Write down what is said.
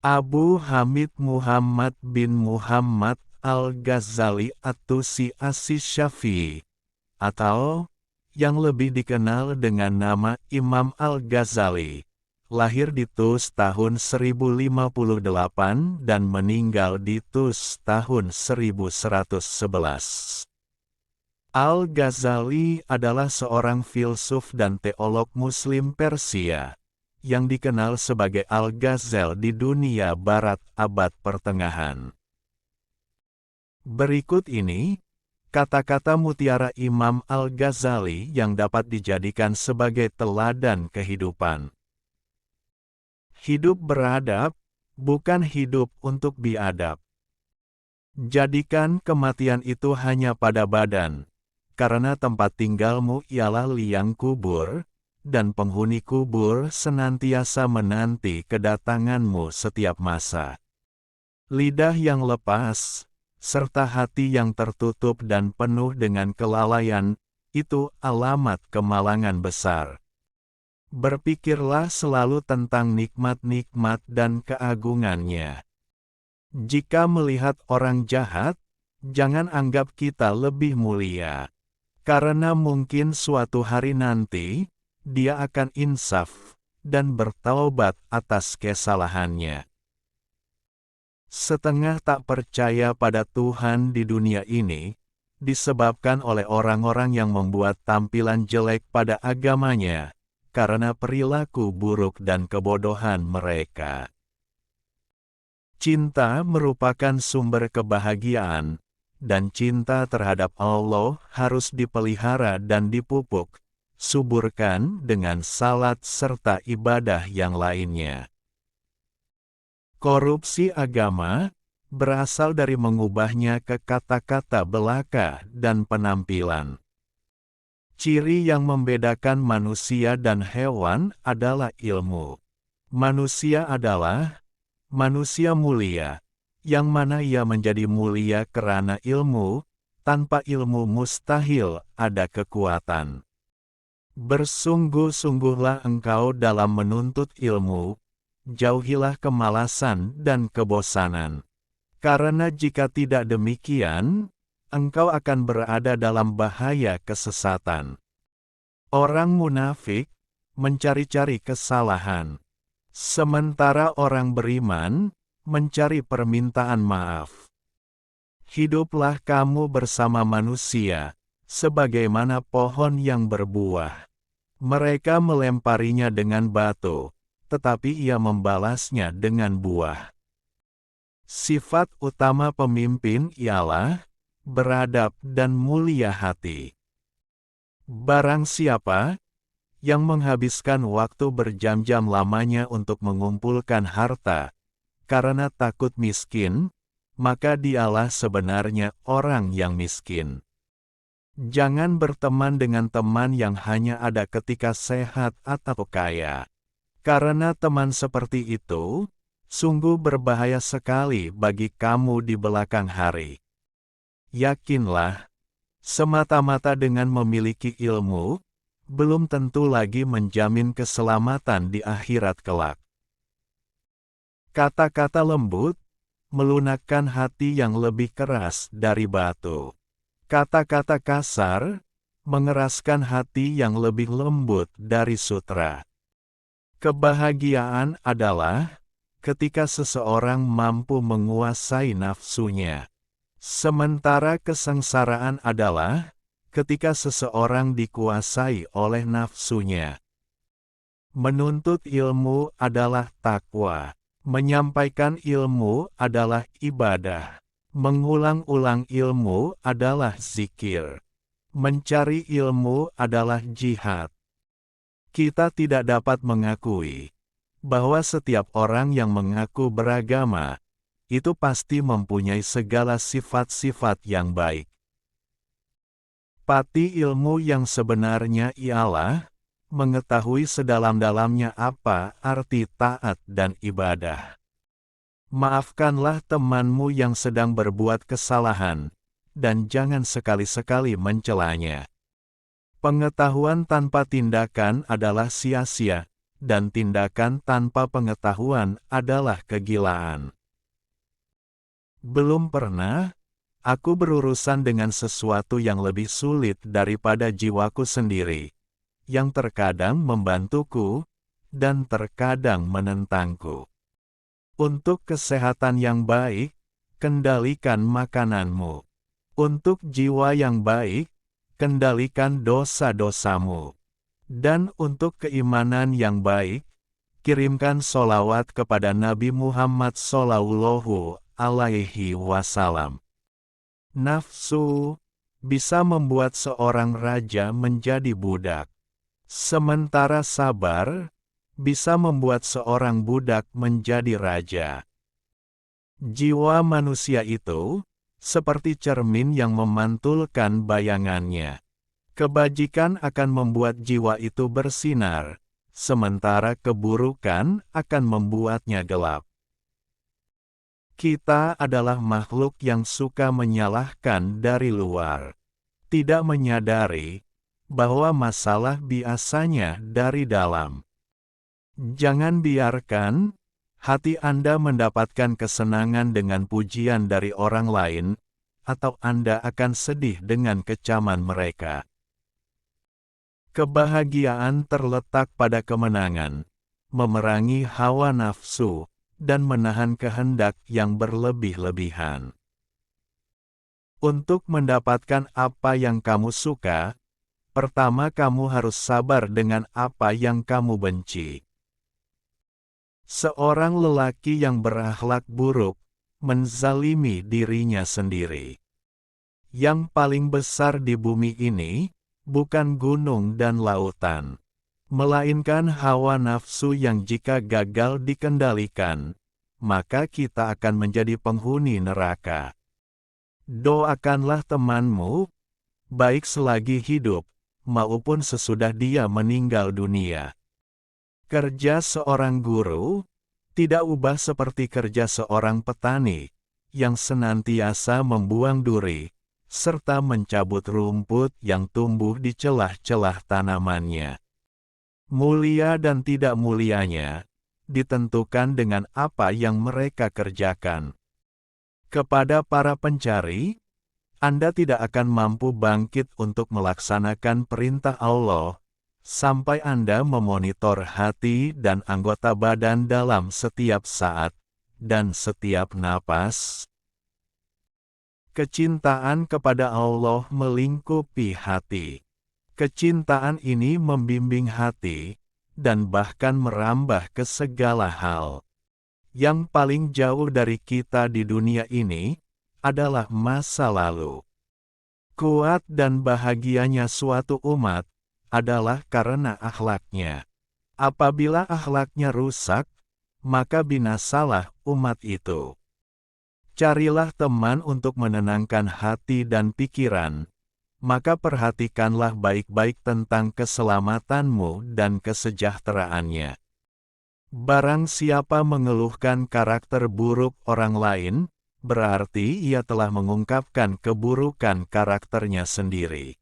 Abu Hamid Muhammad bin Muhammad Al-Ghazali At-Tusi Asy-Syafi'i, atau yang lebih dikenal dengan nama Imam Al-Ghazali, lahir di Tus tahun 1058 dan meninggal di Tus tahun 1111. Al-Ghazali adalah seorang filsuf dan teolog Muslim Persia, yang dikenal sebagai Al-Ghazal di dunia barat abad pertengahan. Berikut ini, kata-kata mutiara Imam Al-Ghazali yang dapat dijadikan sebagai teladan kehidupan. Hidup beradab, bukan hidup untuk biadab. Jadikan kematian itu hanya pada badan, karena tempat tinggalmu ialah liang kubur, dan penghuni kubur senantiasa menanti kedatanganmu setiap masa. Lidah yang lepas, serta hati yang tertutup dan penuh dengan kelalaian, itu alamat kemalangan besar. Berpikirlah selalu tentang nikmat-nikmat dan keagungannya. Jika melihat orang jahat, jangan anggap kita lebih mulia, karena mungkin suatu hari nanti, dia akan insaf dan bertaubat atas kesalahannya. Setengah tak percaya pada Tuhan di dunia ini, disebabkan oleh orang-orang yang membuat tampilan jelek pada agamanya, karena perilaku buruk dan kebodohan mereka. Cinta merupakan sumber kebahagiaan, dan cinta terhadap Allah harus dipelihara dan dipupuk, suburkan dengan salat serta ibadah yang lainnya. Korupsi agama berasal dari mengubahnya ke kata-kata belaka dan penampilan. Ciri yang membedakan manusia dan hewan adalah ilmu. Manusia adalah manusia mulia, yang mana ia menjadi mulia karena ilmu. Tanpa ilmu mustahil ada kekuatan. Bersungguh-sungguhlah engkau dalam menuntut ilmu, jauhilah kemalasan dan kebosanan. Karena jika tidak demikian, engkau akan berada dalam bahaya kesesatan. Orang munafik mencari-cari kesalahan, sementara orang beriman mencari permintaan maaf. Hiduplah kamu bersama manusia, sebagaimana pohon yang berbuah. Mereka melemparinya dengan batu, tetapi ia membalasnya dengan buah. Sifat utama pemimpin ialah beradab dan mulia hati. Barang siapa yang menghabiskan waktu berjam-jam lamanya untuk mengumpulkan harta, karena takut miskin, maka dialah sebenarnya orang yang miskin. Jangan berteman dengan teman yang hanya ada ketika sehat atau kaya. Karena teman seperti itu, sungguh berbahaya sekali bagi kamu di belakang hari. Yakinlah, semata-mata dengan memiliki ilmu, belum tentu lagi menjamin keselamatan di akhirat kelak. Kata-kata lembut, melunakkan hati yang lebih keras dari batu. Kata-kata kasar, mengeraskan hati yang lebih lembut dari sutra. Kebahagiaan adalah ketika seseorang mampu menguasai nafsunya. Sementara kesengsaraan adalah ketika seseorang dikuasai oleh nafsunya. Menuntut ilmu adalah takwa. Menyampaikan ilmu adalah ibadah. Mengulang-ulang ilmu adalah zikir. Mencari ilmu adalah jihad. Kita tidak dapat mengakui bahwa setiap orang yang mengaku beragama, itu pasti mempunyai segala sifat-sifat yang baik. Pati ilmu yang sebenarnya ialah mengetahui sedalam-dalamnya apa arti taat dan ibadah. Maafkanlah temanmu yang sedang berbuat kesalahan, dan jangan sekali-sekali mencelanya. Pengetahuan tanpa tindakan adalah sia-sia, dan tindakan tanpa pengetahuan adalah kegilaan. Belum pernah aku berurusan dengan sesuatu yang lebih sulit daripada jiwaku sendiri, yang terkadang membantuku dan terkadang menentangku. Untuk kesehatan yang baik, kendalikan makananmu. Untuk jiwa yang baik, kendalikan dosa-dosamu. Dan untuk keimanan yang baik, kirimkan sholawat kepada Nabi Muhammad Shallallahu Alaihi Wasallam. Nafsu bisa membuat seorang raja menjadi budak, sementara sabar bisa membuat seorang budak menjadi raja. Jiwa manusia itu seperti cermin yang memantulkan bayangannya. Kebajikan akan membuat jiwa itu bersinar, sementara keburukan akan membuatnya gelap. Kita adalah makhluk yang suka menyalahkan dari luar, tidak menyadari bahwa masalah biasanya dari dalam. Jangan biarkan hati Anda mendapatkan kesenangan dengan pujian dari orang lain, atau Anda akan sedih dengan kecaman mereka. Kebahagiaan terletak pada kemenangan, memerangi hawa nafsu, dan menahan kehendak yang berlebih-lebihan. Untuk mendapatkan apa yang kamu suka, pertama kamu harus sabar dengan apa yang kamu benci. Seorang lelaki yang berakhlak buruk menzalimi dirinya sendiri. Yang paling besar di bumi ini bukan gunung dan lautan, melainkan hawa nafsu yang jika gagal dikendalikan, maka kita akan menjadi penghuni neraka. Doakanlah temanmu, baik selagi hidup, maupun sesudah dia meninggal dunia. Kerja seorang guru tidak ubah seperti kerja seorang petani, yang senantiasa membuang duri, serta mencabut rumput yang tumbuh di celah-celah tanamannya. Mulia dan tidak mulianya ditentukan dengan apa yang mereka kerjakan. Kepada para pencari, Anda tidak akan mampu bangkit untuk melaksanakan perintah Allah, sampai Anda memonitor hati dan anggota badan dalam setiap saat, dan setiap napas. Kecintaan kepada Allah melingkupi hati. Kecintaan ini membimbing hati, dan bahkan merambah ke segala hal. Yang paling jauh dari kita di dunia ini adalah masa lalu. Kuat dan bahagianya suatu umat adalah karena akhlaknya. Apabila akhlaknya rusak, maka binasalah umat itu. Carilah teman untuk menenangkan hati dan pikiran, maka perhatikanlah baik-baik tentang keselamatanmu dan kesejahteraannya. Barang siapa mengeluhkan karakter buruk orang lain, berarti ia telah mengungkapkan keburukan karakternya sendiri.